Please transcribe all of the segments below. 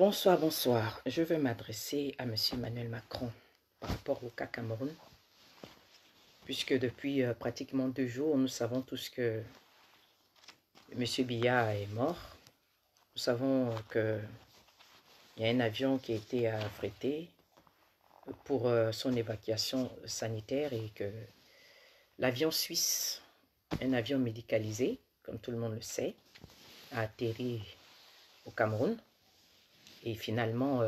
Bonsoir, bonsoir. Je veux m'adresser à M. Emmanuel Macron par rapport au cas Cameroun, puisque depuis pratiquement 2 jours, nous savons tous que M. Biya est mort. Nous savons qu'il y a un avion qui a été affrété pour son évacuation sanitaire et que l'avion suisse, un avion médicalisé, comme tout le monde le sait, a atterri au Cameroun. Et finalement,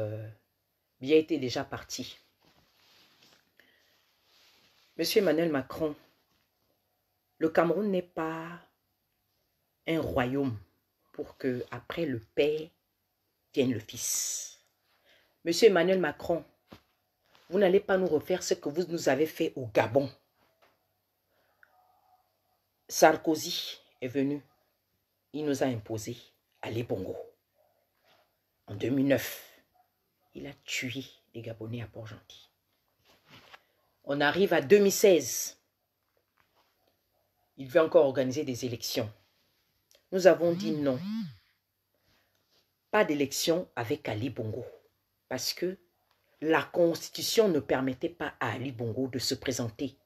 Biya était déjà parti. Monsieur Emmanuel Macron, le Cameroun n'est pas un royaume pour que après le père vienne le fils. Monsieur Emmanuel Macron, vous n'allez pas nous refaire ce que vous nous avez fait au Gabon. Sarkozy est venu, il nous a imposé Ali Bongo. En 2009, il a tué les Gabonais à Port-Gentil. On arrive à 2016. Il veut encore organiser des élections. Nous avons dit non. Pas d'élection avec Ali Bongo. Parce que la Constitution ne permettait pas à Ali Bongo de se présenter.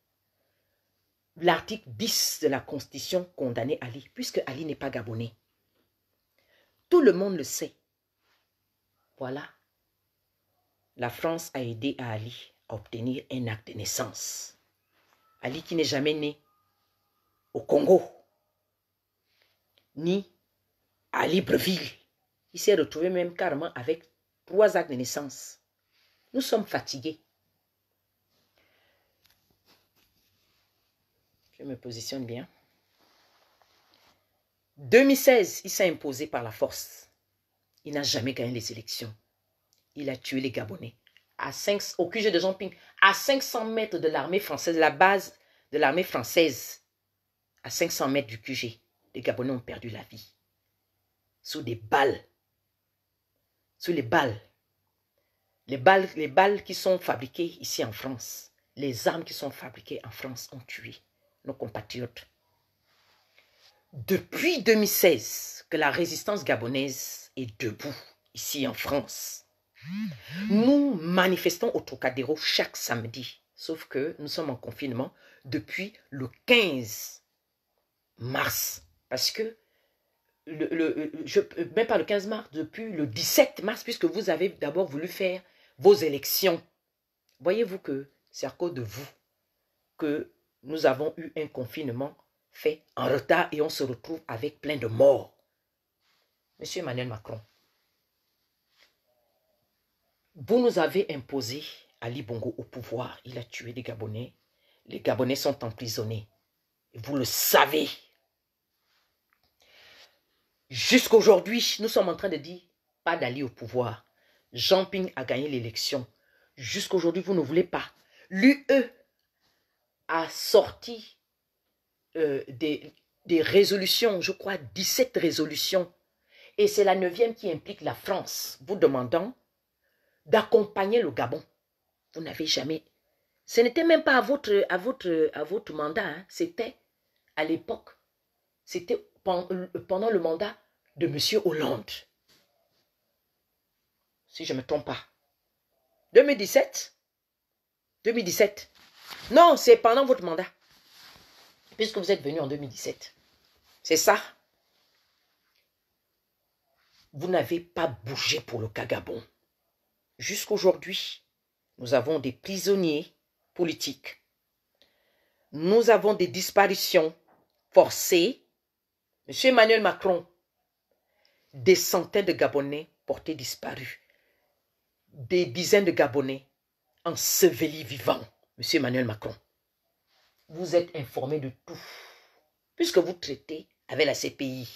L'article 10 de la Constitution condamnait Ali, puisque Ali n'est pas gabonais. Tout le monde le sait. Voilà. La France a aidé à Ali à obtenir un acte de naissance. Ali qui n'est jamais né au Congo, ni à Libreville. Il s'est retrouvé même carrément avec 3 actes de naissance. Nous sommes fatigués. Je me positionne bien. 2016, il s'est imposé par la force. Il n'a jamais gagné les élections. Il a tué les Gabonais. Au QG de Jean-Ping, à 500 mètres de l'armée française, la base de l'armée française, à 500 mètres du QG, les Gabonais ont perdu la vie. Sous des balles. Sous les balles. Les balles qui sont fabriquées ici en France, les armes qui sont fabriquées en France ont tué nos compatriotes. Depuis 2016, que la résistance gabonaise est debout ici en France, nous manifestons au Trocadéro chaque samedi, sauf que nous sommes en confinement depuis le 15 mars, parce que même pas le 15 mars, depuis le 17 mars, puisque vous avez d'abord voulu faire vos élections. Voyez-vous que c'est à cause de vous que nous avons eu un confinement fait en retard et on se retrouve avec plein de morts. Monsieur Emmanuel Macron, vous nous avez imposé Ali Bongo au pouvoir. Il a tué des Gabonais. Les Gabonais sont emprisonnés. Vous le savez. Jusqu'aujourd'hui, nous sommes en train de dire pas d'Ali au pouvoir. Jean-Ping a gagné l'élection. Jusqu'aujourd'hui, vous ne voulez pas. L'UE a sorti des résolutions, je crois 17 résolutions. Et c'est la 9e qui implique la France, vous demandant d'accompagner le Gabon. Vous n'avez jamais... Ce n'était même pas à votre mandat, hein. C'était à l'époque. C'était pendant le mandat de M. Hollande. Si je ne me trompe pas. 2017. Non, c'est pendant votre mandat. Puisque vous êtes venu en 2017. C'est ça. Vous n'avez pas bougé pour le cas Gabon. Jusqu'aujourd'hui, nous avons des prisonniers politiques. Nous avons des disparitions forcées. Monsieur Emmanuel Macron, des centaines de Gabonais portés disparus. Des dizaines de Gabonais ensevelis vivants. Monsieur Emmanuel Macron, vous êtes informé de tout. Puisque vous traitez avec la CPI,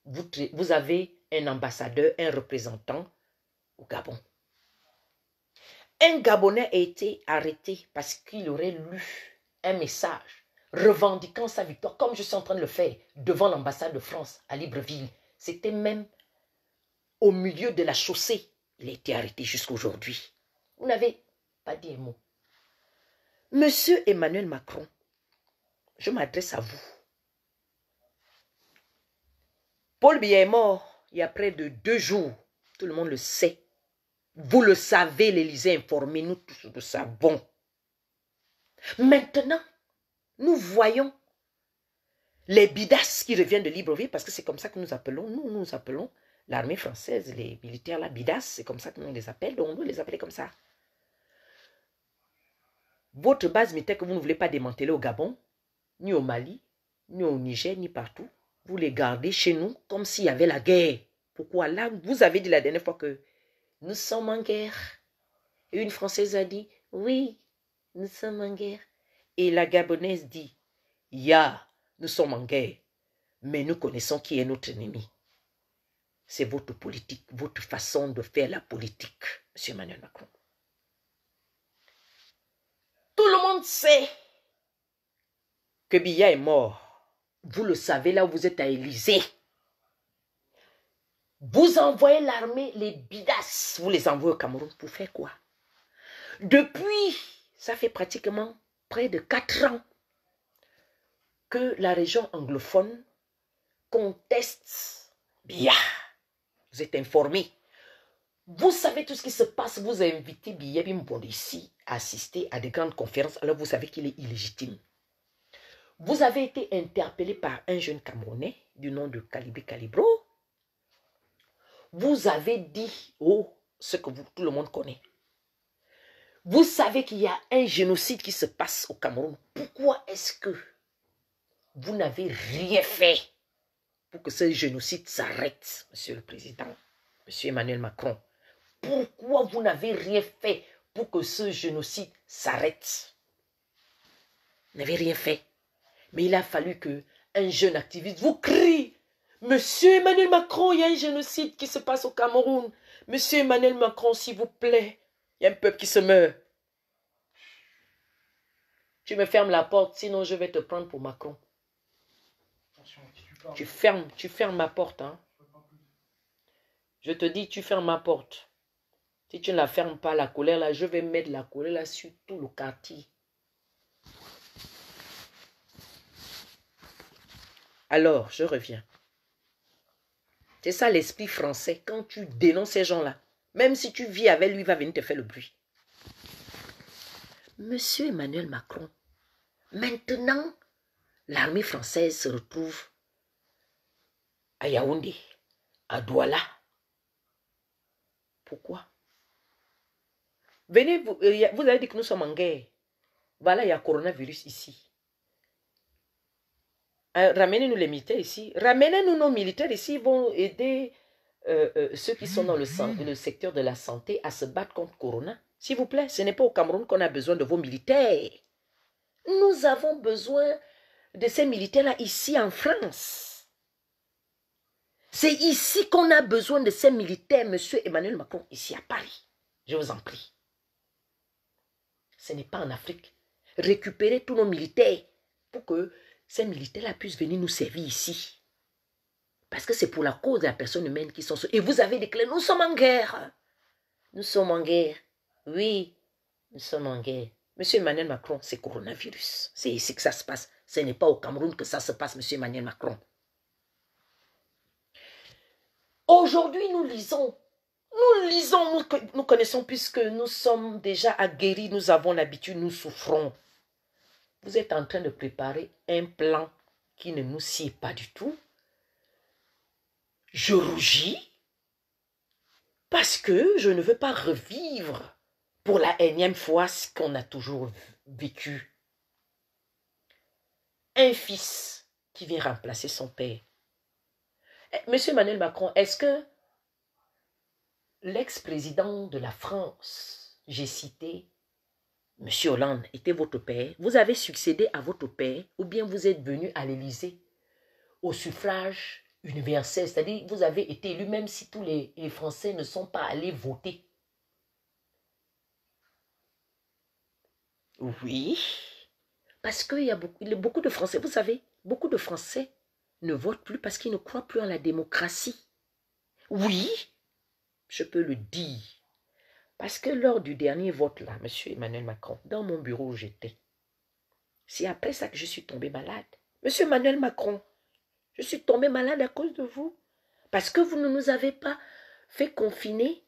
vous avez un ambassadeur, un représentant au Gabon. Un Gabonais a été arrêté parce qu'il aurait lu un message revendiquant sa victoire, comme je suis en train de le faire devant l'ambassade de France à Libreville. C'était même au milieu de la chaussée. Il a été arrêté jusqu'à aujourd'hui. Vous n'avez pas dit un mot. Monsieur Emmanuel Macron, je m'adresse à vous. Paul Biya est mort il y a près de 2 jours. Tout le monde le sait. Vous le savez, l'Élysée informé, nous tous le savons. Maintenant, nous voyons les bidas qui reviennent de Libreville, parce que c'est comme ça que nous appelons, nous appelons l'armée française, les militaires là, bidas, c'est comme ça que nous les appelle, donc nous les appelons comme ça. Votre base militaire que vous ne voulez pas démanteler au Gabon, ni au Mali, ni au Niger, ni partout, vous les gardez chez nous comme s'il y avait la guerre. Pourquoi? Là, vous avez dit la dernière fois que nous sommes en guerre. Et une Française a dit, oui, nous sommes en guerre. Et la Gabonaise dit, ya, nous sommes en guerre, mais nous connaissons qui est notre ennemi. C'est votre politique, votre façon de faire la politique, M. Emmanuel Macron. Tout le monde sait que Biya est mort. Vous le savez là où vous êtes à Élysée. Vous envoyez l'armée, les bidas, vous les envoyez au Cameroun pour faire quoi? Depuis, ça fait pratiquement près de 4 ans que la région anglophone conteste Biya. Vous êtes informés. Vous savez tout ce qui se passe. Vous invitez Biya Bimbondo ici à assister à des grandes conférences. Alors vous savez qu'il est illégitime. Vous avez été interpellé par un jeune Camerounais du nom de Calibé Calibro. Vous avez dit, oh, ce que tout le monde connaît. Vous savez qu'il y a un génocide qui se passe au Cameroun. Pourquoi est-ce que vous n'avez rien fait pour que ce génocide s'arrête, Monsieur le Président, Monsieur Emmanuel Macron? Pourquoi vous n'avez rien fait pour que ce génocide s'arrête? Vous n'avez rien fait. Mais il a fallu qu'un jeune activiste vous crie, Monsieur Emmanuel Macron, il y a un génocide qui se passe au Cameroun. Monsieur Emmanuel Macron, s'il vous plaît, il y a un peuple qui se meurt. Tu me fermes la porte, sinon je vais te prendre pour Macron. Tu fermes ma porte. Hein. Je te dis, tu fermes ma porte. Si tu ne la fermes pas, la colère là, je vais mettre la colère là sur tout le quartier. Alors, je reviens. C'est ça l'esprit français. Quand tu dénonces ces gens-là, même si tu vis avec lui, il va venir te faire le bruit. Monsieur Emmanuel Macron, maintenant, l'armée française se retrouve à Yaoundé, à Douala. Pourquoi? Venez, vous avez dit que nous sommes en guerre. Voilà, il y a coronavirus ici. Ramenez-nous les militaires ici. Ramenez-nous nos militaires ici. Ils vont aider ceux qui sont dans le secteur de la santé à se battre contre Corona. S'il vous plaît, ce n'est pas au Cameroun qu'on a besoin de vos militaires. Nous avons besoin de ces militaires-là ici en France. C'est ici qu'on a besoin de ces militaires, Monsieur Emmanuel Macron, ici à Paris. Je vous en prie. Ce n'est pas en Afrique. Récupérez tous nos militaires pour que ces militaires-là puissent venir nous servir ici. Parce que c'est pour la cause de la personne humaine qui sont... Et vous avez déclaré, nous sommes en guerre. Nous sommes en guerre. Oui, nous sommes en guerre. Monsieur Emmanuel Macron, c'est coronavirus. C'est ici que ça se passe. Ce n'est pas au Cameroun que ça se passe, Monsieur Emmanuel Macron. Aujourd'hui, nous lisons, nous connaissons puisque nous sommes déjà aguerris, nous avons l'habitude, nous souffrons. Vous êtes en train de préparer un plan qui ne nous sied pas du tout. Je rougis parce que je ne veux pas revivre pour la énième fois ce qu'on a toujours vécu. Un fils qui vient remplacer son père. Monsieur Emmanuel Macron, est-ce que l'ex-président de la France, j'ai cité Monsieur Hollande, était votre père? Vous avez succédé à votre père ou bien vous êtes venu à l'Élysée au suffrage universel, c'est-à-dire vous avez été élu même si tous les Français ne sont pas allés voter. Oui, parce qu'il y a beaucoup de Français, vous savez, beaucoup de Français ne votent plus parce qu'ils ne croient plus en la démocratie. Oui, je peux le dire. Parce que lors du dernier vote là, Monsieur Emmanuel Macron, dans mon bureau où j'étais, c'est après ça que je suis tombée malade. Monsieur Emmanuel Macron, je suis tombée malade à cause de vous. Parce que vous ne nous avez pas fait confiner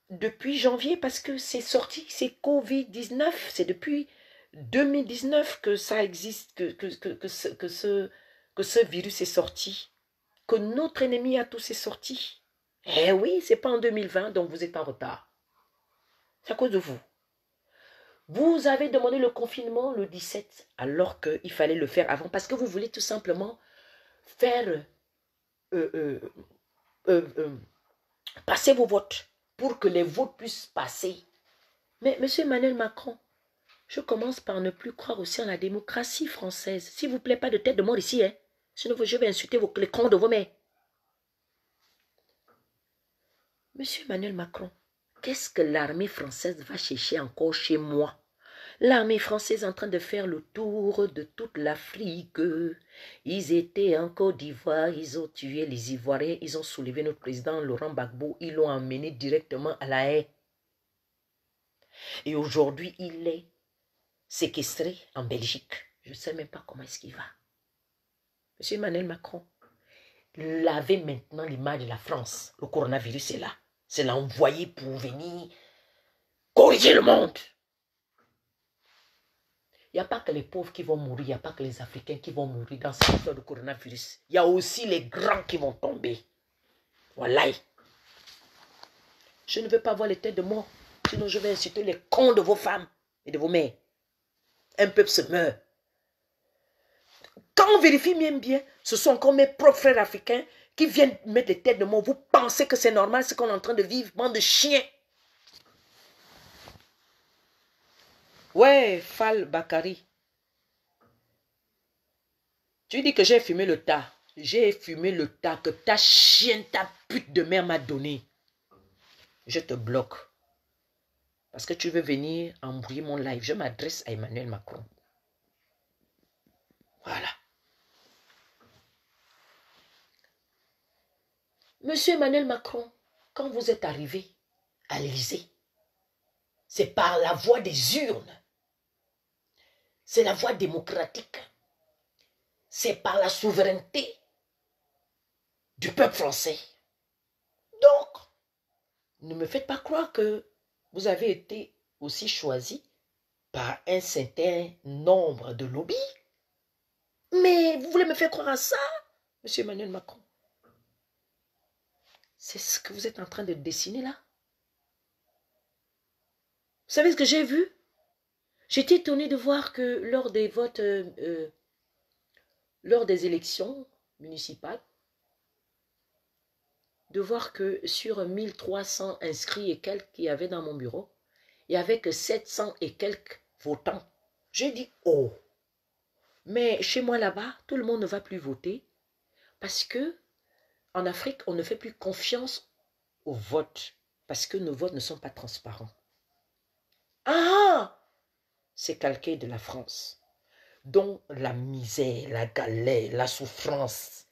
depuis janvier parce que c'est sorti, c'est Covid-19. C'est depuis 2019 que ça existe, que ce virus est sorti. Que notre ennemi à tous est sorti. Eh oui, c'est pas en 2020, donc vous êtes en retard. C'est à cause de vous. Vous avez demandé le confinement le 17, alors qu'il fallait le faire avant, parce que vous voulez tout simplement faire passer vos votes, pour que les votes puissent passer. Mais M. Emmanuel Macron, je commence par ne plus croire aussi en la démocratie française. S'il vous plaît, pas de tête de mort ici, hein. Sinon je vais insulter les cons de vos mères. Monsieur Emmanuel Macron, qu'est-ce que l'armée française va chercher encore chez moi? L'armée française est en train de faire le tour de toute l'Afrique. Ils étaient en Côte d'Ivoire, ils ont tué les Ivoiriens, ils ont soulevé notre président Laurent Gbagbo, ils l'ont emmené directement à La Haye. Et aujourd'hui, il est séquestré en Belgique. Je ne sais même pas comment est-ce qu'il va. Monsieur Emmanuel Macron, lavez maintenant l'image de la France. Le coronavirus est là. C'est l'envoyé pour venir corriger le monde. Il n'y a pas que les pauvres qui vont mourir, il n'y a pas que les Africains qui vont mourir dans cette histoire de coronavirus. Il y a aussi les grands qui vont tomber. Voilà. Je ne veux pas voir les têtes de mort. Sinon, je vais insulter les cons de vos femmes et de vos mères. Un peuple se meurt. Quand on vérifie même bien, ce sont encore mes propres frères africains qui viennent mettre les têtes de mort. Vous pensez que c'est normal ce qu'on est en train de vivre, bande de chiens. Ouais, Fall Bakari. Tu dis que j'ai fumé le tas. J'ai fumé le tas que ta chienne, ta pute de mère m'a donné. Je te bloque. Parce que tu veux venir embrouiller mon live. Je m'adresse à Emmanuel Macron. Voilà. Monsieur Emmanuel Macron, quand vous êtes arrivé à l'Élysée, c'est par la voie des urnes. C'est la voie démocratique. C'est par la souveraineté du peuple français. Donc, ne me faites pas croire que vous avez été aussi choisi par un certain nombre de lobbies. Mais vous voulez me faire croire à ça, monsieur Emmanuel Macron? C'est ce que vous êtes en train de dessiner là. Vous savez ce que j'ai vu? J'étais étonnée de voir que lors des votes, lors des élections municipales, de voir que sur 1300 inscrits et quelques qu'il y avait dans mon bureau, il n'y avait que 700 et quelques votants. J'ai dit, oh, mais chez moi là-bas, tout le monde ne va plus voter parce que en Afrique, on ne fait plus confiance au vote parce que nos votes ne sont pas transparents. Ah, c'est calqué de la France, dont la misère, la galère, la souffrance,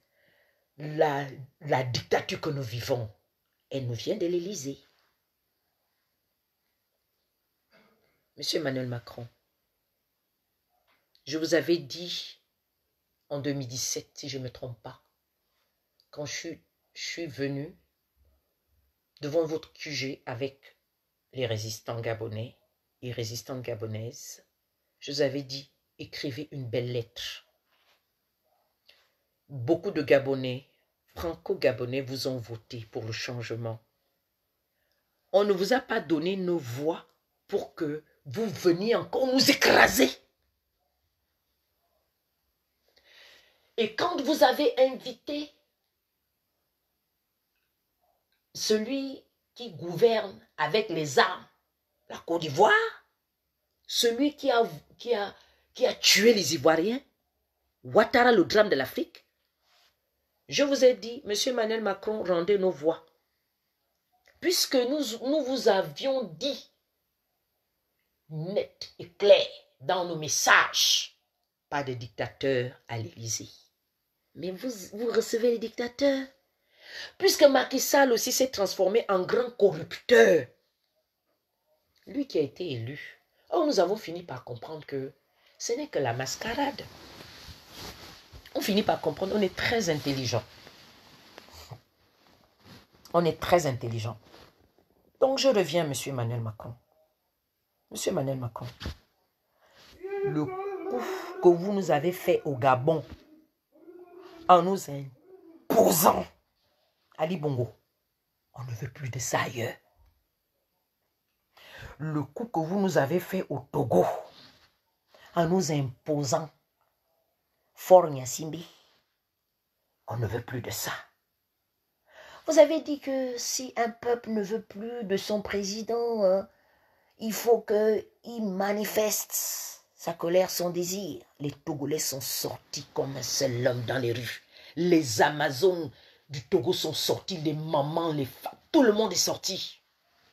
la dictature que nous vivons, elle nous vient de l'Élysée. Monsieur Emmanuel Macron, je vous avais dit en 2017, si je ne me trompe pas, quand je suis venu devant votre QG avec les résistants gabonais et résistantes gabonaises, je vous avais dit, écrivez une belle lettre. Beaucoup de Gabonais, franco-gabonais, vous ont voté pour le changement. On ne vous a pas donné nos voix pour que vous veniez encore nous écraser. Et quand vous avez invité celui qui gouverne avec les armes, la Côte d'Ivoire, celui qui a tué les Ivoiriens, Ouattara, le drame de l'Afrique, je vous ai dit, monsieur Emmanuel Macron, rendez nos voix. Puisque nous vous avions dit, net et clair, dans nos messages, pas de dictateur à l'Élysée. Mais vous recevez les dictateurs. Puisque Macky Sall aussi s'est transformé en grand corrupteur. Lui qui a été élu. Oh, nous avons fini par comprendre que ce n'est que la mascarade. On finit par comprendre, on est très intelligent. On est très intelligent. Donc je reviens, Monsieur Emmanuel Macron. Monsieur Emmanuel Macron, le coup que vous nous avez fait au Gabon en nous imposant Ali Bongo, on ne veut plus de ça ailleurs. Le coup que vous nous avez fait au Togo en nous imposant Fort Nyassimbi, on ne veut plus de ça. Vous avez dit que si un peuple ne veut plus de son président, il faut qu'il manifeste sa colère, son désir. Les Togolais sont sortis comme un seul homme dans les rues. Les Amazones du Togo sont sortis, les mamans, les femmes, tout le monde est sorti.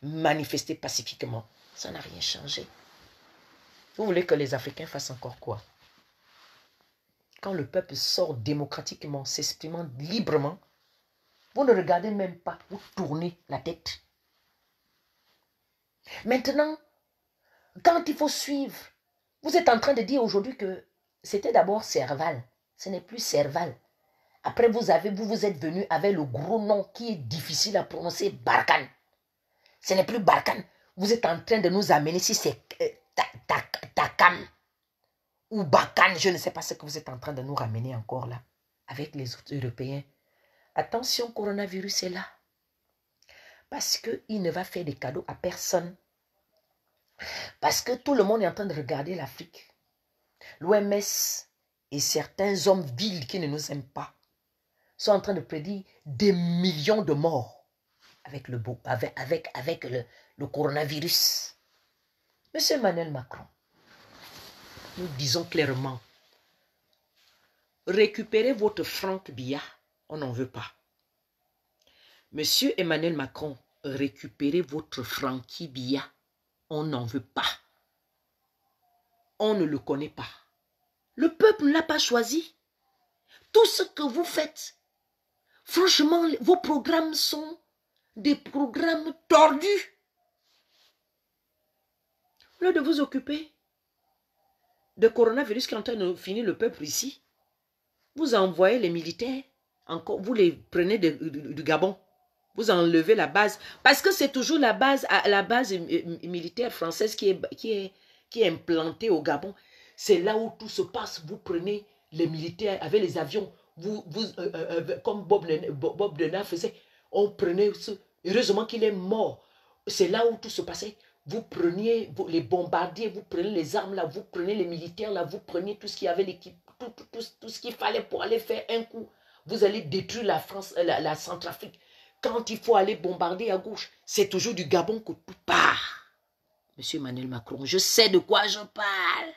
Manifester pacifiquement. Ça n'a rien changé. Vous voulez que les Africains fassent encore quoi? Quand le peuple sort démocratiquement, s'exprimant librement, vous ne regardez même pas, vous tournez la tête. Maintenant, quand il faut suivre, vous êtes en train de dire aujourd'hui que c'était d'abord Serval. Ce n'est plus Serval. Après, vous êtes venu avec le gros nom qui est difficile à prononcer, Barkhane. Ce n'est plus Barkhane. Vous êtes en train de nous amener, si c'est Takam ou Barkhane, je ne sais pas ce que vous êtes en train de nous ramener encore là, avec les autres Européens. Attention, coronavirus est là. Parce qu'il ne va faire des cadeaux à personne. Parce que tout le monde est en train de regarder l'Afrique. L'OMS et certains hommes vils qui ne nous aiment pas sont en train de prédire des millions de morts avec le coronavirus. Monsieur Emmanuel Macron, nous disons clairement, récupérez votre franc Biya, on n'en veut pas. Monsieur Emmanuel Macron, récupérez votre Francky Biya, on n'en veut pas. On ne le connaît pas. Le peuple ne l'a pas choisi. Tout ce que vous faites, franchement, vos programmes sont des programmes tordus. Au lieu de vous occuper de coronavirus qui est en train de finir le peuple ici, vous envoyez les militaires, encore, vous les prenez du Gabon, vous enlevez la base, parce que c'est toujours la base militaire française qui est implantée au Gabon. C'est là où tout se passe. Vous prenez les militaires avec les avions, comme Bob Denard faisait, on prenait, heureusement qu'il est mort. C'est là où tout se passait. Vous preniez les bombardiers, vous prenez les armes là, vous prenez les militaires là, vous preniez tout ce qu'il y avait, l'équipe, tout ce qu'il fallait pour aller faire un coup. Vous allez détruire la France, la Centrafrique. Quand il faut aller bombarder à gauche, c'est toujours du Gabon que tout part. Monsieur Emmanuel Macron, je sais de quoi je parle.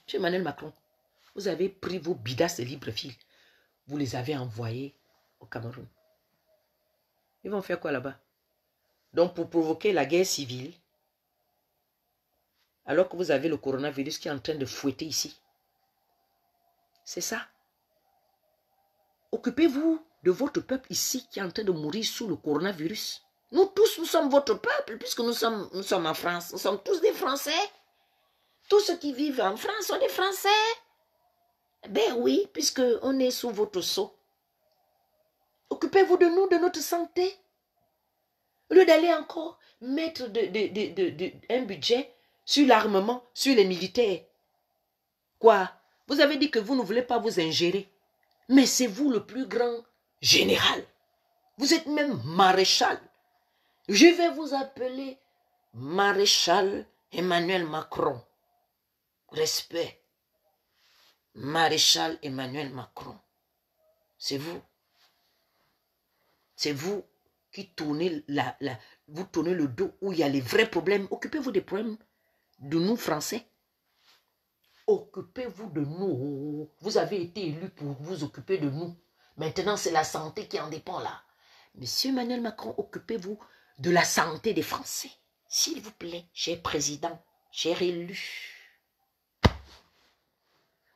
Monsieur Emmanuel Macron, vous avez pris vos bidasses de Libreville, vous les avez envoyés au Cameroun. Ils vont faire quoi là-bas? Donc pour provoquer la guerre civile, alors que vous avez le coronavirus qui est en train de fouetter ici. C'est ça. Occupez-vous de votre peuple ici qui est en train de mourir sous le coronavirus. Nous tous, nous sommes votre peuple puisque nous sommes en France. Nous sommes tous des Français. Tous ceux qui vivent en France sont des Français. Ben oui, puisque on est sous votre sceau. Occupez-vous de nous, de notre santé. Au lieu d'aller encore mettre un budget sur l'armement, sur les militaires. Quoi? Vous avez dit que vous ne voulez pas vous ingérer. Mais c'est vous le plus grand général. Vous êtes même maréchal. Je vais vous appeler maréchal Emmanuel Macron. Respect. Maréchal Emmanuel Macron. C'est vous. C'est vous qui tournez vous tournez le dos où il y a les vrais problèmes. Occupez-vous des problèmes de nous, Français. Occupez-vous de nous. Vous avez été élu pour vous occuper de nous. Maintenant, c'est la santé qui en dépend là. Monsieur Emmanuel Macron, occupez-vous de la santé des Français. S'il vous plaît, cher président, cher élu.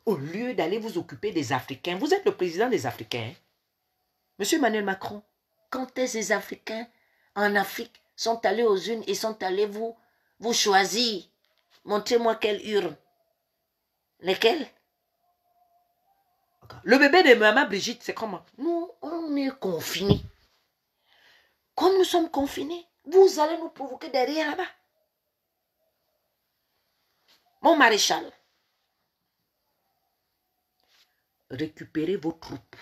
Au lieu d'aller vous occuper des Africains, vous êtes le président des Africains. Hein? Monsieur Emmanuel Macron, quand est-ce que les Africains en Afrique sont allés aux urnes et sont allés vous choisir? Montrez-moi quelle urne. Lesquelles? Le bébé de maman Brigitte, c'est comment? Nous, on est confinés. Comme nous sommes confinés, vous allez nous provoquer derrière là-bas. Mon maréchal, récupérez vos troupes.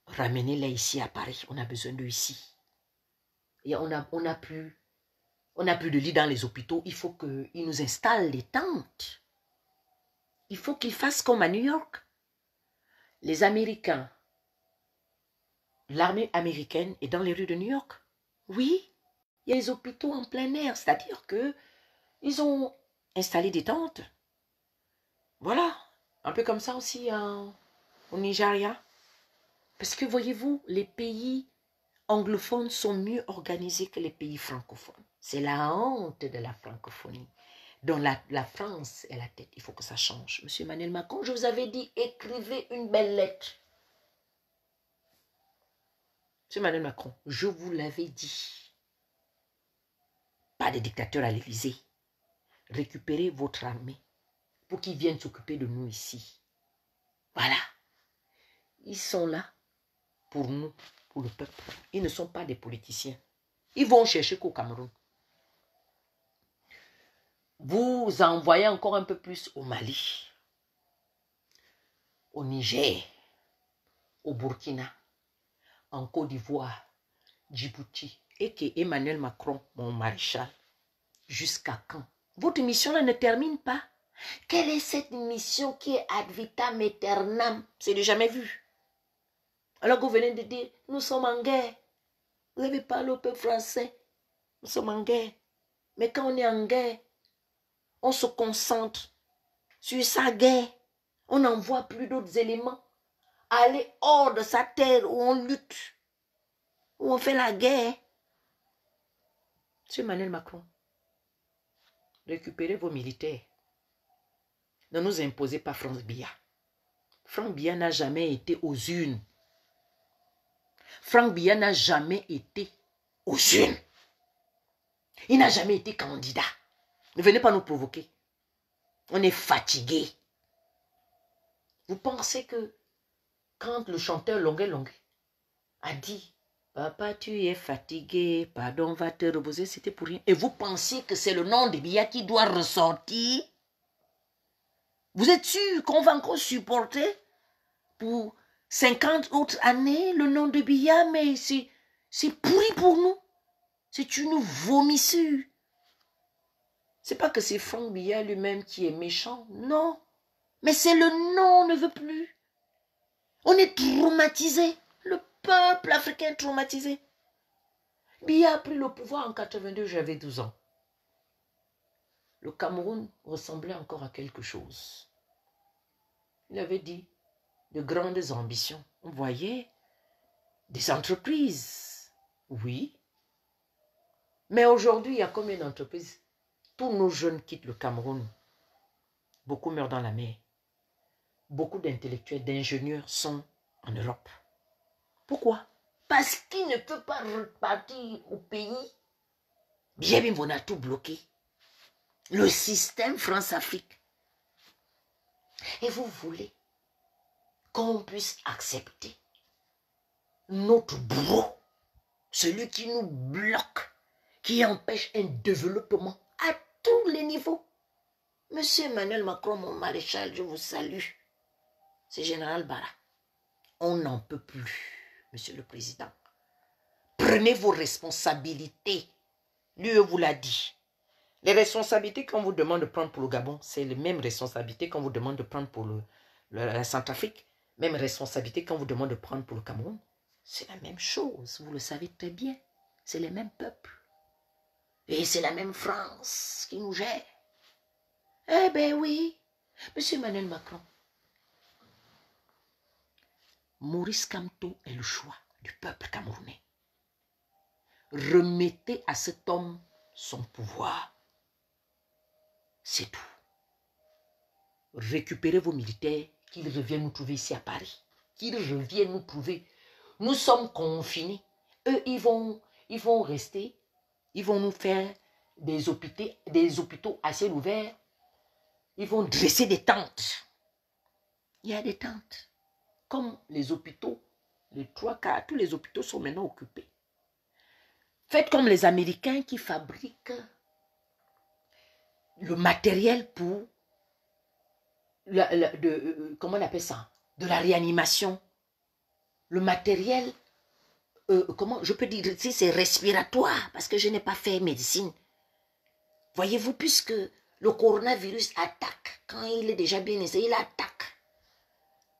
Ramenez-les ici à Paris. On a besoin d'eux ici. Et on a plus de lits dans les hôpitaux. Il faut qu'ils nous installent des tentes. Il faut qu'ils fassent comme à New York. Les Américains, l'armée américaine est dans les rues de New York. Oui, il y a les hôpitaux en plein air. C'est-à-dire qu'ils ont installé des tentes. Voilà. Un peu comme ça aussi au Nigeria. Parce que voyez-vous, les pays anglophones sont mieux organisés que les pays francophones. C'est la honte de la francophonie. Dont la France est la tête. Il faut que ça change. Monsieur Emmanuel Macron, je vous avais dit, écrivez une belle lettre. Monsieur Emmanuel Macron, je vous l'avais dit. Pas de dictateur à l'Élysée. Récupérez votre armée pour qu'ils viennent s'occuper de nous ici. Voilà. Ils sont là pour nous, pour le peuple. Ils ne sont pas des politiciens. Ils vont chercher qu'au Cameroun. Vous envoyez encore un peu plus au Mali, au Niger, au Burkina, en Côte d'Ivoire, Djibouti, et que Emmanuel Macron, mon maréchal, jusqu'à quand? Votre mission là ne termine pas. Quelle est cette mission qui est ad vitam aeternam? C'est du jamais vu. Alors que vous venez de dire, nous sommes en guerre. Vous avez parlé au peuple français. Nous sommes en guerre. Mais quand on est en guerre, on se concentre sur sa guerre. On n'envoie plus d'autres éléments. Aller hors de sa terre où on lutte, où on fait la guerre. Monsieur Emmanuel Macron, récupérez vos militaires. Ne nous imposez pas France Biya. Franck Biya n'a jamais été aux urnes. Franck Biya n'a jamais été aux urnes. Il n'a jamais été candidat. Ne venez pas nous provoquer. On est fatigué. Vous pensez que quand le chanteur Longuet Longuet a dit « Papa, tu es fatigué, pardon, va te reposer », c'était pour rien. Et vous pensez que c'est le nom de Biya qui doit ressortir? Vous êtes sûr qu'on va encore supporter pour 50 autres années le nom de Biya? Mais c'est pourri pour nous. C'est une vomissure. C'est pas que c'est Franck Biya lui-même qui est méchant, non. Mais c'est le nom, on ne veut plus. On est traumatisé. Le peuple africain est traumatisé. Biya a pris le pouvoir en 82, j'avais 12 ans. Le Cameroun ressemblait encore à quelque chose. Il avait dit de grandes ambitions. On voyait des entreprises. Oui. Mais aujourd'hui, il y a combien d'entreprises? Tous nos jeunes quittent le Cameroun. Beaucoup meurent dans la mer. Beaucoup d'intellectuels, d'ingénieurs sont en Europe. Pourquoi? Parce qu'ils ne peuvent pas repartir au pays. Bien, on a tout bloqué. Le système France-Afrique. Et vous voulez qu'on puisse accepter notre bourreau, celui qui nous bloque, qui empêche un développement à tous les niveaux. Monsieur Emmanuel Macron, mon maréchal, je vous salue. C'est Général Bara. On n'en peut plus, Monsieur le Président. Prenez vos responsabilités. Lui vous l'a dit. Les responsabilités qu'on vous demande de prendre pour le Gabon, c'est les mêmes responsabilités qu'on vous demande de prendre pour la Centrafrique. Même responsabilité qu'on vous demande de prendre pour le Cameroun. C'est la même chose, vous le savez très bien. C'est les mêmes peuples. Et c'est la même France qui nous gère. Eh bien oui, Monsieur Emmanuel Macron. Maurice Kamto est le choix du peuple camerounais. Remettez à cet homme son pouvoir. C'est tout. Récupérez vos militaires, qu'ils reviennent nous trouver ici à Paris. Qu'ils reviennent nous trouver. Nous sommes confinés. Eux, ils vont rester. Ils vont nous faire des hôpitaux à ciel ouvert. Ils vont dresser des tentes. Il y a des tentes. Comme les hôpitaux, les 3 quarts, tous les hôpitaux sont maintenant occupés. Faites comme les Américains qui fabriquent le matériel pour, comment on appelle ça, de la réanimation. Le matériel, comment je peux dire, si c'est respiratoire, parce que je n'ai pas fait médecine. Voyez-vous, puisque le coronavirus attaque, quand il est déjà bien essayé, il attaque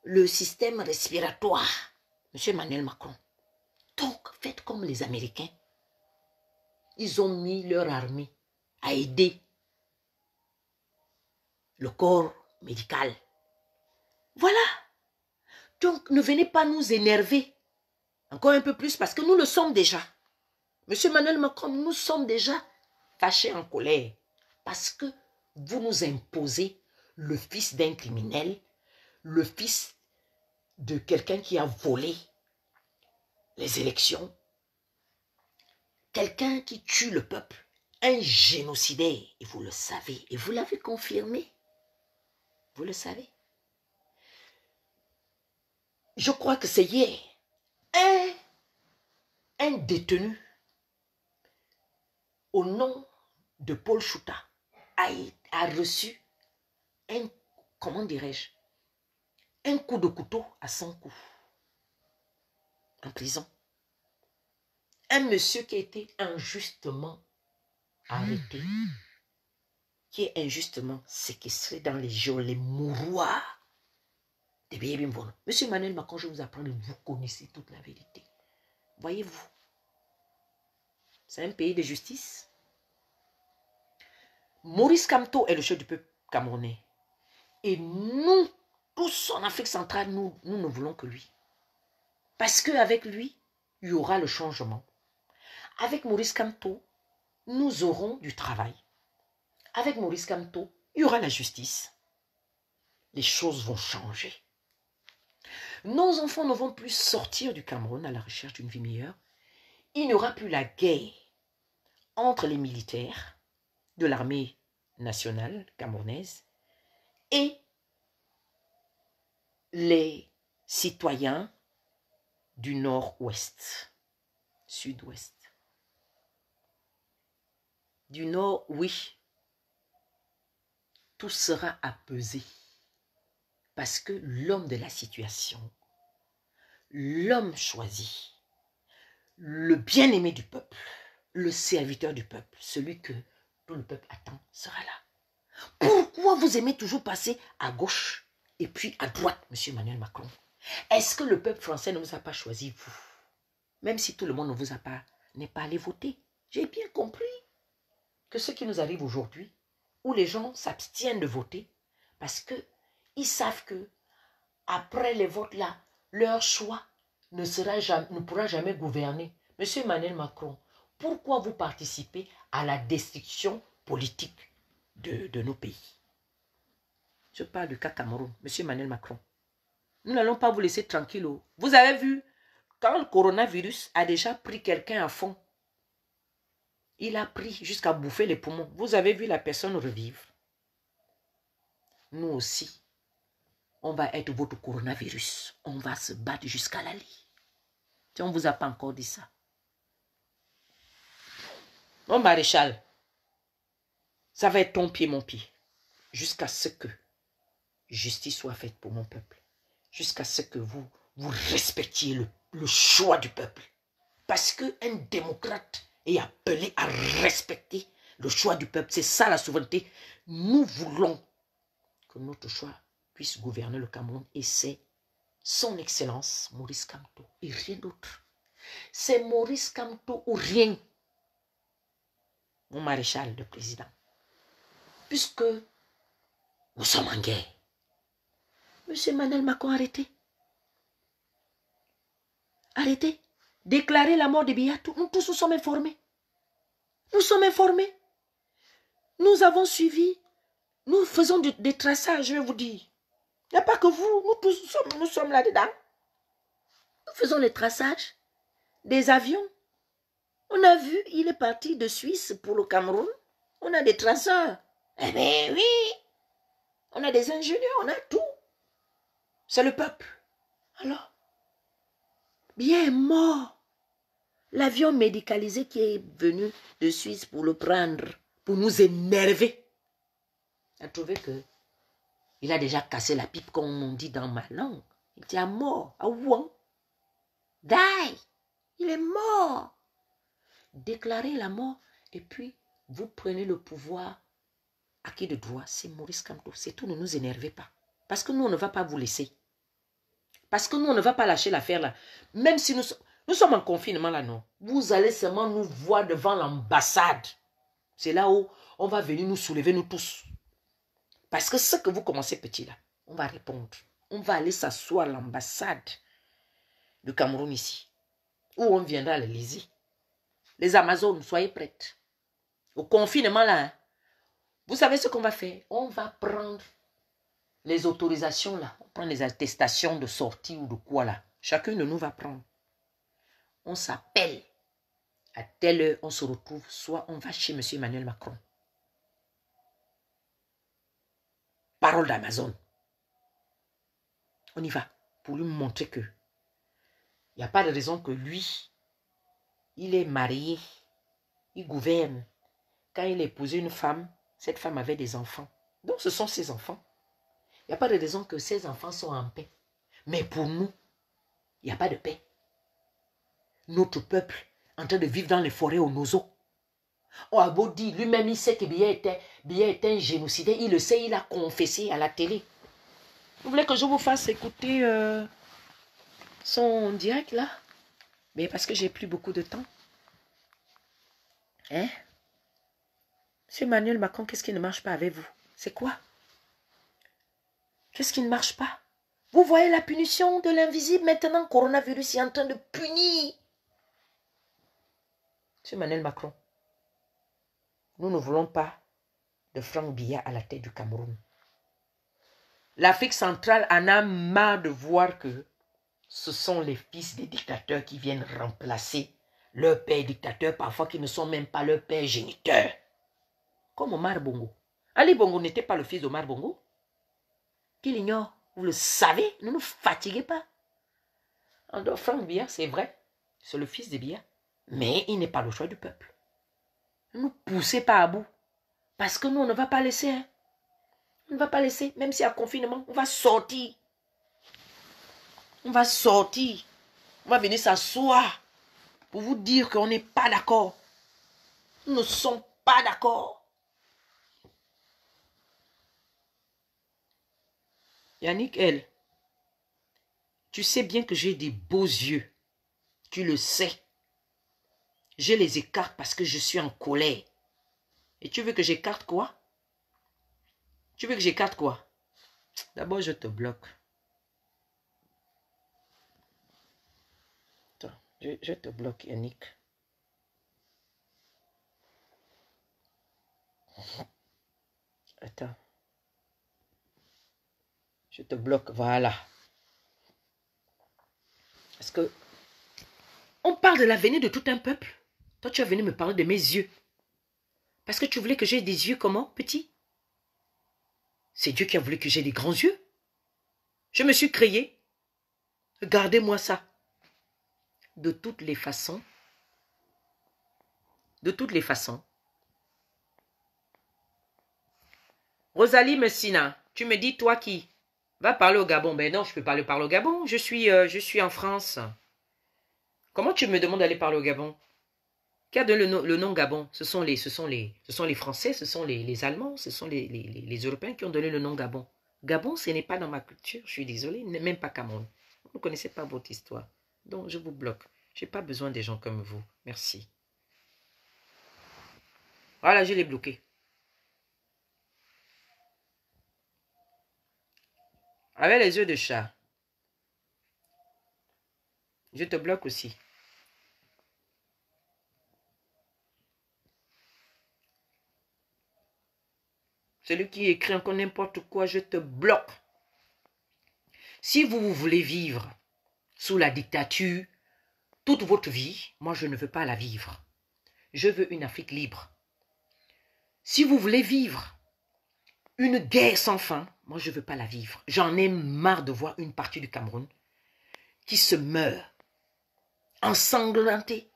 le système respiratoire. Monsieur Emmanuel Macron. Donc, faites comme les Américains. Ils ont mis leur armée à aider le corps médical. Voilà. Donc, ne venez pas nous énerver encore un peu plus parce que nous le sommes déjà. Monsieur Emmanuel Macron, nous sommes déjà fâchés en colère parce que vous nous imposez le fils d'un criminel, le fils de quelqu'un qui a volé les élections, quelqu'un qui tue le peuple, un génocidaire, et vous le savez, et vous l'avez confirmé, vous le savez. Je crois que c'est hier, un détenu au nom de Paul Chouta a reçu un, comment dirais-je, un coup de couteau à 100 coups en prison. Un monsieur qui a été injustement arrêté, qui est injustement séquestré dans les mouroirs de Biyebimbono. Monsieur Emmanuel Macron, je vous apprends, vous connaissez toute la vérité. Voyez-vous, c'est un pays de justice. Maurice Kamto est le chef du peuple camerounais. Et nous, tous en Afrique centrale, nous ne voulons que lui. Parce qu'avec lui, il y aura le changement. Avec Maurice Kamto, nous aurons du travail. Avec Maurice Kamto, il y aura la justice. Les choses vont changer. Nos enfants ne vont plus sortir du Cameroun à la recherche d'une vie meilleure. Il n'y aura plus la guerre entre les militaires de l'armée nationale camerounaise et les citoyens du nord-ouest, sud-ouest. Du nord, oui, tout sera apaisé parce que l'homme de la situation, l'homme choisi, le bien-aimé du peuple, le serviteur du peuple, celui que tout le peuple attend, sera là. Pourquoi vous aimez toujours passer à gauche et puis à droite, monsieur Emmanuel Macron? Est-ce que le peuple français ne vous a pas choisi, vous? Même si tout le monde ne vous a pas, n'est pas allé voter. J'ai bien compris que ce qui nous arrive aujourd'hui, où les gens s'abstiennent de voter, parce qu'ils savent que après les votes là, leur choix ne pourra jamais gouverner. Monsieur Emmanuel Macron, pourquoi vous participez à la destruction politique de nos pays? Je parle du cas Cameroun, monsieur Emmanuel Macron. Nous n'allons pas vous laisser tranquille. Vous avez vu, quand le coronavirus a déjà pris quelqu'un à fond, il a pris jusqu'à bouffer les poumons. Vous avez vu la personne revivre. Nous aussi, on va être votre coronavirus. On va se battre jusqu'à la lie. Si on ne vous a pas encore dit ça. Mon maréchal, ça va être ton pied, mon pied. Jusqu'à ce que justice soit faite pour mon peuple. Jusqu'à ce que vous respectiez le choix du peuple. Parce qu'un démocrate est appelé à respecter le choix du peuple. C'est ça la souveraineté. Nous voulons que notre choix puisse gouverner le Cameroun. Et c'est son excellence, Maurice Kamto, et rien d'autre. C'est Maurice Kamto ou rien, mon maréchal, le président. Puisque nous sommes en guerre. Monsieur Emmanuel Macron, arrêtez. Arrêtez. Déclarez la mort de Biyatou. Nous tous nous sommes informés. Nous sommes informés. Nous avons suivi. Nous faisons des traçages, je vais vous dire. Il n'y a pas que vous. Nous tous nous sommes là-dedans. Nous faisons les traçages des avions. On a vu, il est parti de Suisse pour le Cameroun. On a des traceurs. Eh bien oui. On a des ingénieurs, on a tout. C'est le peuple. Alors, Biya est mort. L'avion médicalisé qui est venu de Suisse pour le prendre, pour nous énerver, a trouvé que il a déjà cassé la pipe, comme on dit dans ma langue. Il était à mort, à ouan. Die. Il est mort. Déclarez la mort et puis vous prenez le pouvoir à qui de droit. C'est Maurice Kamto. C'est tout, ne nous énervez pas. Parce que nous, on ne va pas vous laisser. Parce que nous, on ne va pas lâcher l'affaire là. Même si nous sommes en confinement là, non. Vous allez seulement nous voir devant l'ambassade. C'est là où on va venir nous soulever, nous tous. Parce que ce que vous commencez petit là, on va répondre. On va aller s'asseoir à l'ambassade du Cameroun ici. Où on viendra à l'Élysée. Les Amazones, soyez prêtes. Au confinement là, hein, vous savez ce qu'on va faire? On va prendre les autorisations là. On prend les attestations de sortie ou de quoi là. Chacun de nous va prendre. On s'appelle. À telle heure, on se retrouve. Soit on va chez M. Emmanuel Macron. Parole d'Amazon. On y va pour lui montrer que il n'y a pas de raison que lui, il est marié, il gouverne. Quand il a épousé une femme, cette femme avait des enfants. Donc ce sont ses enfants. Il n'y a pas de raison que ses enfants soient en paix. Mais pour nous, il n'y a pas de paix. Notre peuple, en train de vivre dans les forêts au Nozo. On a beau dire, lui-même, il sait que Biya était un génocidé. Il le sait, il a confessé à la télé. Vous voulez que je vous fasse écouter son direct là? Mais parce que j'ai plus beaucoup de temps. Hein? Monsieur Emmanuel Macron, qu'est-ce qui ne marche pas avec vous? C'est quoi? Qu'est-ce qui ne marche pas? Vous voyez la punition de l'invisible maintenant? Coronavirus est en train de punir. Monsieur Emmanuel Macron, nous ne voulons pas de Franck Biya à la tête du Cameroun. L'Afrique centrale en a marre de voir que ce sont les fils des dictateurs qui viennent remplacer leurs pères dictateurs, parfois qui ne sont même pas leurs pères géniteurs. Comme Omar Bongo. Ali Bongo n'était pas le fils d'Omar Bongo. Qu'il ignore, vous le savez, ne nous fatiguez pas. Alors, Franck Biya, c'est vrai, c'est le fils de Biya, mais il n'est pas le choix du peuple. Ne nous poussez pas à bout, parce que nous, on ne va pas laisser. Hein. On ne va pas laisser, même s'il y a confinement, on va sortir. On va sortir. On va venir s'asseoir pour vous dire qu'on n'est pas d'accord. Nous ne sommes pas d'accord. Yannick, elle, tu sais bien que j'ai des beaux yeux. Tu le sais. Je les écarte parce que je suis en colère. Et tu veux que j'écarte quoi? Tu veux que j'écarte quoi? D'abord, je te bloque. Attends, je te bloque, Yannick. Attends. Je te bloque, voilà. Parce que on parle de l'avenir de tout un peuple. Toi, tu es venu me parler de mes yeux. Parce que tu voulais que j'aie des yeux comment, petit? C'est Dieu qui a voulu que j'aie des grands yeux. Je me suis créé. Regardez-moi ça. De toutes les façons. De toutes les façons. Rosalie Messina, tu me dis, toi qui va parler au Gabon? Ben non, je peux parler au Gabon. Je suis en France. Comment tu me demandes d'aller parler au Gabon? Qui a donné le nom Gabon? Ce sont les Français, ce sont les Allemands, ce sont les Européens qui ont donné le nom Gabon. Gabon, ce n'est pas dans ma culture, je suis désolée, même pas Cameroun. Vous ne connaissez pas votre histoire. Donc, je vous bloque. Je n'ai pas besoin des gens comme vous. Merci. Voilà, je l'ai bloqué. Avec les yeux de chat. Je te bloque aussi. Celui qui écrit encore n'importe quoi, je te bloque. Si vous voulez vivre sous la dictature toute votre vie, moi je ne veux pas la vivre. Je veux une Afrique libre. Si vous voulez vivre une guerre sans fin, Moi, je ne veux pas la vivre. J'en ai marre de voir une partie du Cameroun qui se meurt, ensanglantés,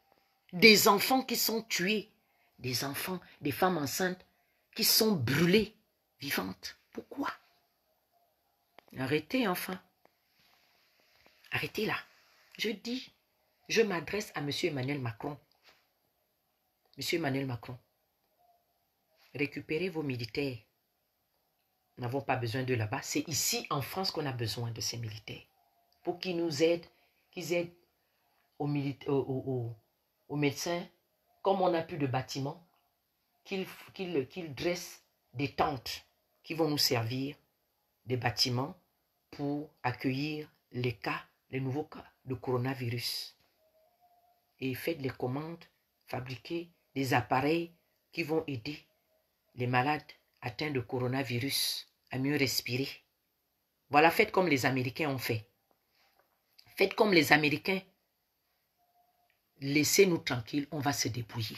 des enfants qui sont tués, des enfants, des femmes enceintes qui sont brûlées vivantes. Pourquoi? Arrêtez enfin. Arrêtez là. Je dis, je m'adresse à M. Emmanuel Macron. M. Emmanuel Macron, récupérez vos militaires. Nous n'avons pas besoin de là-bas. C'est ici en France qu'on a besoin de ces militaires. Pour qu'ils nous aident, qu'ils aident aux médecins, comme on n'a plus de bâtiments, qu'ils dressent des tentes qui vont nous servir, des bâtiments pour accueillir les nouveaux cas de coronavirus. Et faites les commandes, fabriquez des appareils qui vont aider les malades atteints de coronavirus à mieux respirer. Voilà, faites comme les Américains ont fait. Faites comme les Américains. Laissez-nous tranquilles, on va se débrouiller.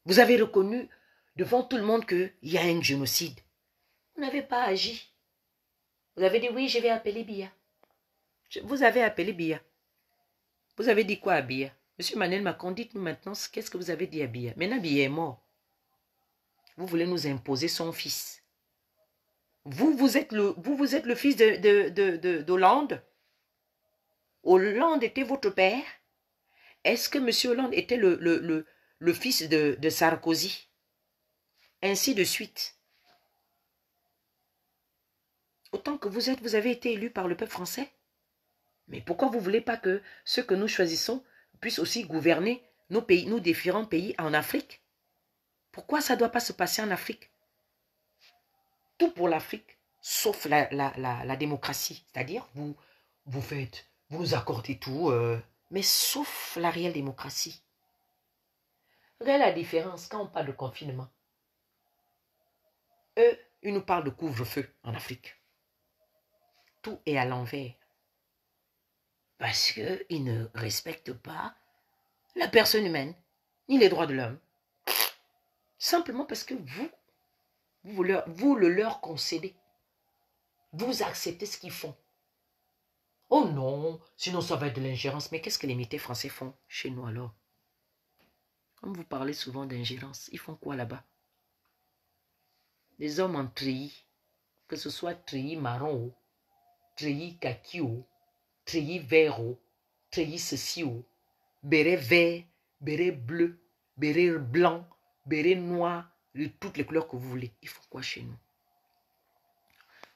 Vous avez reconnu devant tout le monde qu'il y a un génocide. Vous n'avez pas agi. Vous avez dit oui, je vais appeler Biya. Vous avez appelé Biya. Vous avez dit quoi à Biya? Monsieur Emmanuel Macron, dites-nous maintenant qu'est-ce que vous avez dit à Biya. Maintenant, Biya est mort. Vous voulez nous imposer son fils. Vous êtes le fils d'Hollande. Hollande était votre père. Est-ce que M. Hollande était le fils de Sarkozy? Ainsi de suite. Autant que vous avez été élu par le peuple français. Mais pourquoi vous ne voulez pas que ceux que nous choisissons puissent aussi gouverner nos pays, nos différents pays en Afrique? Pourquoi ça ne doit pas se passer en Afrique? Tout pour l'Afrique, sauf la démocratie. C'est-à-dire, vous nous accordez tout, mais sauf la réelle démocratie. Regardez la différence quand on parle de confinement. Eux, ils nous parlent de couvre-feu en Afrique. Tout est à l'envers. Parce qu'ils ne respectent pas la personne humaine, ni les droits de l'homme. Simplement parce que vous le leur concédez. Vous acceptez ce qu'ils font. Oh non, sinon ça va être de l'ingérence. Mais qu'est-ce que les militaires français font chez nous alors? Comme vous parlez souvent d'ingérence, ils font quoi là-bas? Les hommes en treillis, que ce soit treillis marron, treillis kaki, treillis vert, treillis ceci, béret vert, béret bleu, béret blanc, béret noir, de toutes les couleurs que vous voulez. Ils font quoi chez nous?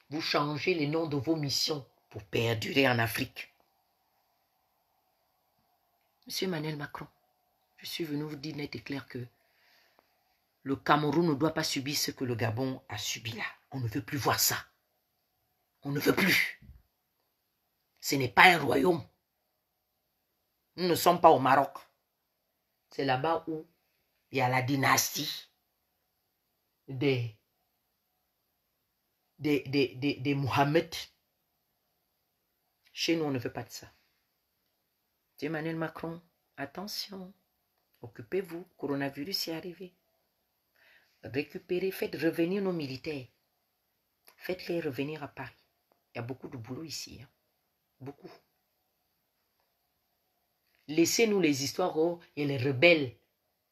Vous changez les noms de vos missions pour perdurer en Afrique. Monsieur Emmanuel Macron, je suis venu vous dire net et clair que le Cameroun ne doit pas subir ce que le Gabon a subi là. On ne veut plus voir ça. On ne veut plus. Ce n'est pas un royaume. Nous ne sommes pas au Maroc. C'est là-bas où il y a la dynastie des Mohamed. Chez nous, on ne veut pas de ça. Emmanuel Macron, attention. Occupez-vous. Coronavirus est arrivé. Récupérez, faites revenir nos militaires. Faites-les revenir à Paris. Il y a beaucoup de boulot ici. Hein. Beaucoup. Laissez-nous les histoires où il y a les rebelles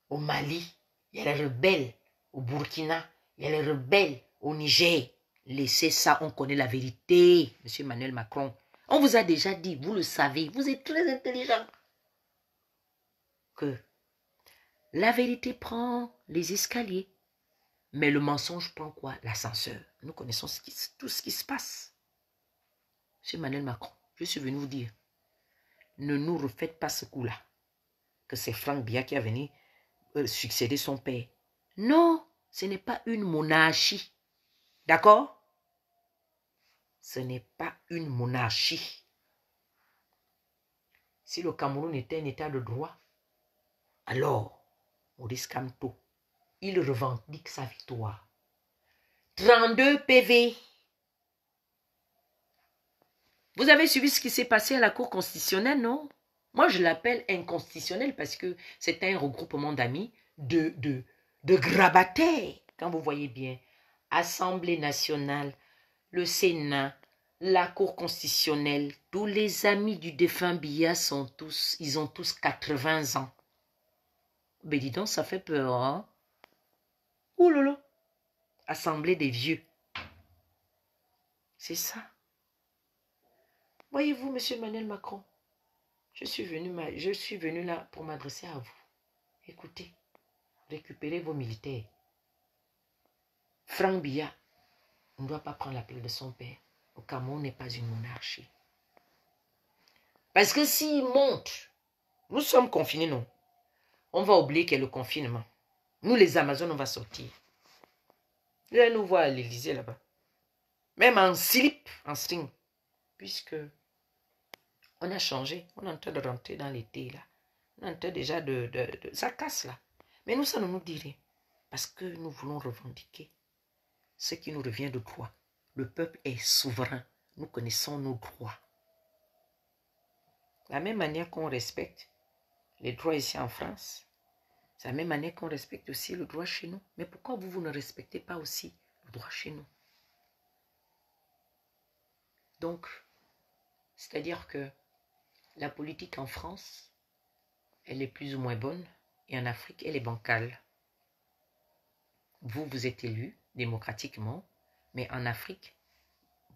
au Mali, il y a les rebelles au Burkina, il y a les rebelles au Niger. Laissez ça, on connaît la vérité, Monsieur Emmanuel Macron. On vous a déjà dit, vous le savez, vous êtes très intelligent, que la vérité prend les escaliers, mais le mensonge prend quoi? L'ascenseur. Nous connaissons tout ce qui se passe. Monsieur Emmanuel Macron, je suis venu vous dire, ne nous refaites pas ce coup-là, que c'est Franck Biya qui a venu succéder son père. Non, ce n'est pas une monarchie. D'accord? Ce n'est pas une monarchie. Si le Cameroun était un état de droit, alors, Maurice Kamto, il revendique sa victoire. 32 PV. Vous avez suivi ce qui s'est passé à la Cour constitutionnelle, non? Moi, je l'appelle inconstitutionnel parce que c'est un regroupement d'amis, de grabataires. Quand vous voyez bien, Assemblée nationale, le Sénat, la Cour constitutionnelle, tous les amis du défunt Biya ils ont tous 80 ans. Ben dis donc, ça fait peur, hein? Ouh là là! Assemblée des vieux. C'est ça. Voyez-vous, monsieur Emmanuel Macron, je suis venu là pour m'adresser à vous. Écoutez, récupérez vos militaires. Franck Biya ne doit pas prendre la place de son père. Au Cameroun n'est pas une monarchie. Parce que s'il monte, nous sommes confinés, non? On va oublier qu'il y a le confinement. Nous, les Amazones, on va sortir. Vous allez nous voir à l'Élysée là-bas. Même en slip, en string. Puisque on a changé. On est en train de rentrer dans l'été là. On est en train déjà ça casse là. Mais nous, ça ne nous dit rien. Parce que nous voulons revendiquer ce qui nous revient de droit. Le peuple est souverain. Nous connaissons nos droits. De la même manière qu'on respecte les droits ici en France, c'est la même manière qu'on respecte aussi le droit chez nous. Mais pourquoi vous ne respectez pas aussi le droit chez nous? Donc, c'est-à-dire que la politique en France, elle est plus ou moins bonne, et en Afrique, elle est bancale. Vous êtes élu démocratiquement, mais en Afrique,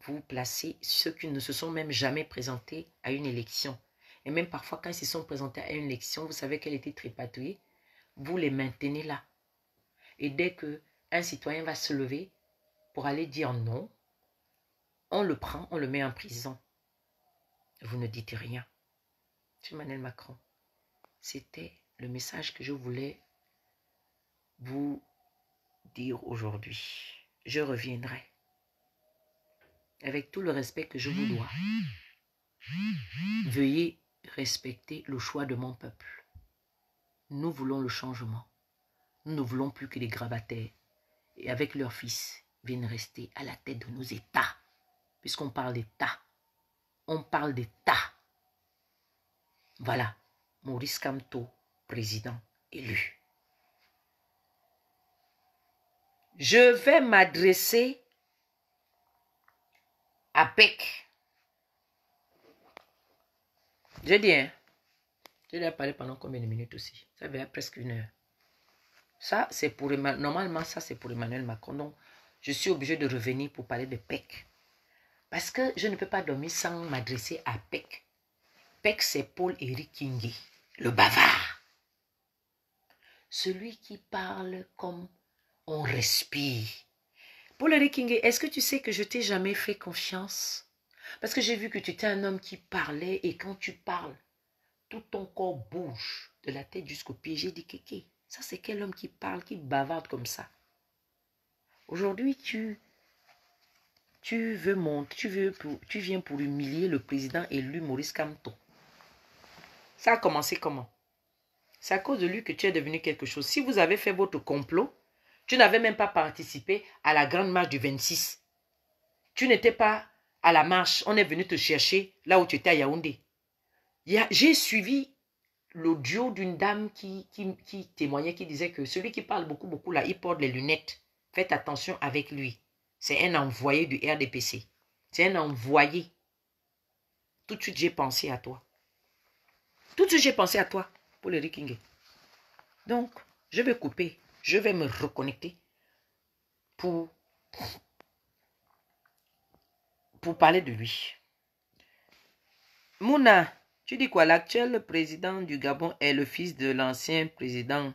vous placez ceux qui ne se sont même jamais présentés à une élection. Et même parfois, quand ils se sont présentés à une élection, vous savez qu'elle était tripatouillée, vous les maintenez là. Et dès qu'un citoyen va se lever pour aller dire non, on le prend, on le met en prison. Vous ne dites rien. M. Emmanuel Macron, c'était le message que je voulais vous dire aujourd'hui. Je reviendrai avec tout le respect que je vous dois. Veuillez respecter le choix de mon peuple. Nous voulons le changement. Nous ne voulons plus que les grabataires et avec leurs fils viennent rester à la tête de nos États. Puisqu'on parle d'État. On parle d'État. Voilà. Maurice Kamto, président élu. Je vais m'adresser à PEC. Je dis, hein, je lui ai parlé pendant combien de minutes aussi? Ça fait presque 1 heure. Ça, c'est pour normalement, ça, c'est pour Emmanuel Macron. Donc, je suis obligé de revenir pour parler de PEC. Parce que je ne peux pas dormir sans m'adresser à PEC. PEC, c'est Paul-Éric Kingé, le bavard. Celui qui parle comme on respire. Paul-Éric Kingé, est-ce que tu sais que je t'ai jamais fait confiance? Parce que j'ai vu que tu étais un homme qui parlait et quand tu parles, tout ton corps bouge de la tête jusqu'au pied. J'ai dit, Kéké, ça c'est quel homme qui parle, qui bavarde comme ça? Aujourd'hui, tu viens pour humilier le président élu Maurice Kamto. Ça a commencé comment? C'est à cause de lui que tu es devenu quelque chose. Si vous avez fait votre complot, tu n'avais même pas participé à la grande marche du 26. Tu n'étais pas à la marche. On est venu te chercher là où tu étais à Yaoundé. J'ai suivi l'audio d'une dame qui témoignait, qui disait que celui qui parle beaucoup là, il porte les lunettes. Faites attention avec lui. C'est un envoyé du RDPC. C'est un envoyé. Tout de suite, j'ai pensé à toi. Tout de suite, j'ai pensé à toi, Paul-Éric Kingé. Donc, je vais couper. Je vais me reconnecter pour parler de lui. Mouna, tu dis quoi? L'actuel président du Gabon est le fils de l'ancien président.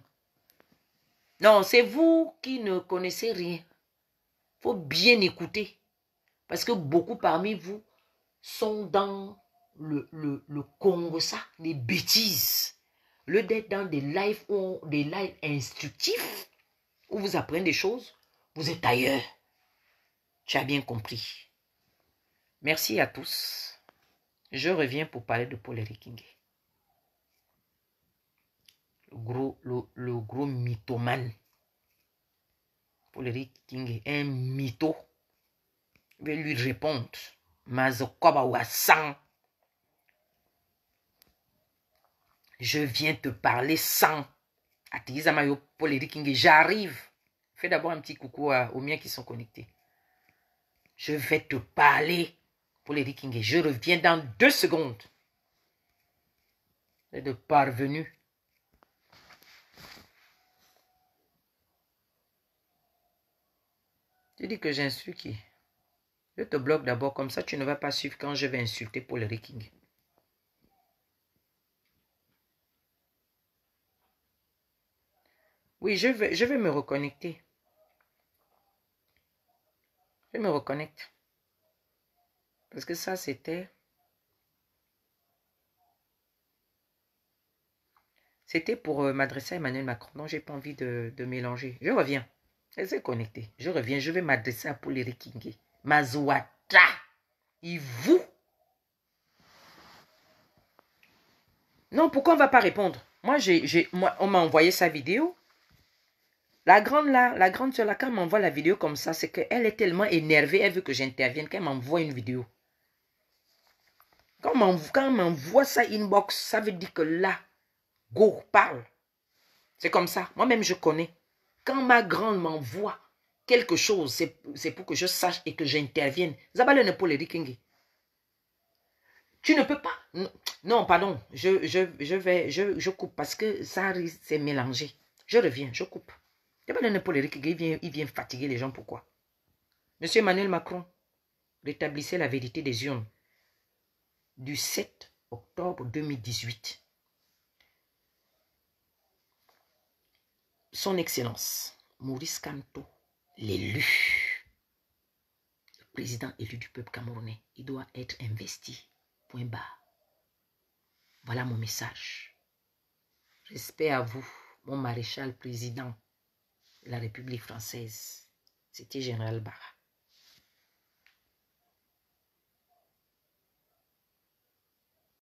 Non, c'est vous qui ne connaissez rien. Il faut bien écouter. Parce que beaucoup parmi vous sont dans le Congo, ça, les bêtises. Le d'être dans des lives instructifs, où vous apprenez des choses, vous êtes ailleurs. Tu as bien compris. Merci à tous. Je reviens pour parler de Paul-Éric Kingé. Le gros mythomane. Paul-Éric Kingé, un mytho. Je vais lui répondre. Mazokoba Wassan. Je viens te parler sans. Atizamayo Paul-Éric Kingé, j'arrive. Fais d'abord un petit coucou aux miens qui sont connectés. Je vais te parler pour les Rikingué. Je reviens dans 2 secondes. C'est de parvenu. Tu dis que j'insulte qui? Je te bloque d'abord, comme ça tu ne vas pas suivre quand je vais insulter pour les Rikingué. Oui, je vais me reconnecter. Je me reconnecte. Parce que ça, c'était... C'était pour m'adresser à Emmanuel Macron. Donc, je n'ai pas envie de mélanger. Je reviens. Restez connectés. Je reviens. Je vais m'adresser à Paul Rikingué. Mazouata. Et vous? Non, pourquoi on ne va pas répondre? Moi, on m'a envoyé sa vidéo. La grande là, la grande sur laquelle m'envoie la vidéo comme ça, c'est qu'elle est tellement énervée, elle veut que j'intervienne, qu'elle m'envoie une vidéo. Quand on m'envoie ça inbox, ça veut dire que là, go, parle. C'est comme ça. Moi-même, je connais. Quand ma grande m'envoie quelque chose, c'est pour que je sache et que j'intervienne. Zabale ne pour les Rikingué. Tu ne peux pas. Non, pardon. Je coupe parce que ça risque, c'est mélangé. Je reviens, je coupe. Zabale ne pour les Rikingué, il vient fatiguer les gens. Pourquoi? Monsieur Emmanuel Macron, rétablissez la vérité des urnes du 7 octobre 2018. Son Excellence, Maurice Kamto, l'élu, le président élu du peuple camerounais, il doit être investi. Point barre. Voilà mon message. Respect à vous, mon maréchal président de la République française. C'était Général Barra.